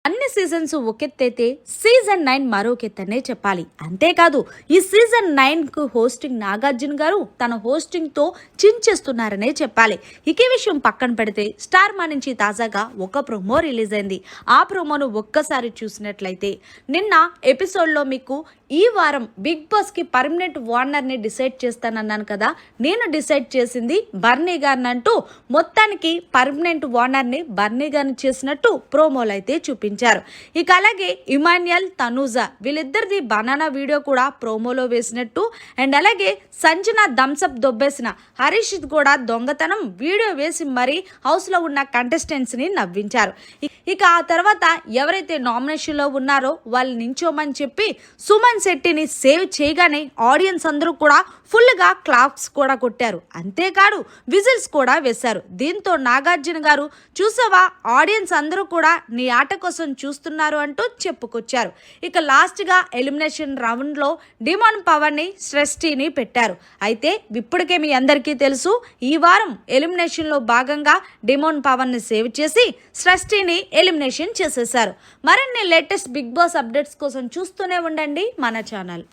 అన్ని seasons ఒకెత్తైతే season 9 మరొకెత్తనే చెప్పాలి. అంతేకాదు ఈ సీజన్ 9కు హోస్టింగ్ నాగార్జున గారు తన హోస్టింగ్తో చించేస్తున్నారనే చెప్పాలి. ఇక విషయం పక్కన పెడితే స్టార్ మా నుంచి తాజాగా ఒక ప్రోమో రిలీజ్ అయింది. ఆ ప్రోమోను ఒక్కసారి చూసినట్లయితే నిన్న ఎపిసోడ్లో మీకు ఈ వారం బిగ్ బాస్కి పర్మనెంట్ ఓనర్ని డిసైడ్ చేస్తానన్నాను కదా, నేను డిసైడ్ చేసింది బర్నీ గారిని అంటూ మొత్తానికి పర్మనెంట్ ఓనర్ని బర్నీ గారిని చేసినట్టు ప్రోమోలు అయితే చూపించారు. ఇక అలాగే ఇమాన్యుయల్, తనూజ వీళ్ళిద్దరిది బనానా వీడియో కూడా ప్రోమోలో వేసినట్టు అండ్ అలాగే సంజన థమ్సప్ దొబ్బేసిన హరీష్ కూడా దొంగతనం వీడియో వేసి మరీ హౌస్లో ఉన్న కంటెస్టెంట్స్ని నవ్వించారు. ఇక ఆ తర్వాత ఎవరైతే నామినేషన్లో ఉన్నారో వాళ్ళు నించోమని చెప్పి సుమన్ శెట్టిని సేవ్ చేయగానే ఆడియన్స్ అందరూ కూడా ఫుల్గా క్లాప్స్ కూడా కొట్టారు. అంతేకాదు విజిల్స్ కూడా వేశారు. దీంతో నాగార్జున గారు చూసావా ఆడియన్స్ అందరూ కూడా నీ ఆట కోసం చూస్తున్నారు అంటూ చెప్పుకొచ్చారు. ఇక లాస్ట్గా ఎలిమినేషన్ రౌండ్లో డిమాండ్ పవర్ని సృష్టిని పెట్టారు. అయితే ఇప్పటికే మీ అందరికీ తెలుసు ఈ వారం ఎలిమినేషన్లో భాగంగా డిమాండ్ పవర్ని సేవ్ చేసి సృష్టిని ఎలిమినేషన్ చేసేశారు. మరిన్ని లేటెస్ట్ బిగ్ బాస్ అప్డేట్స్ కోసం చూస్తూనే ఉండండి మన ఛానల్.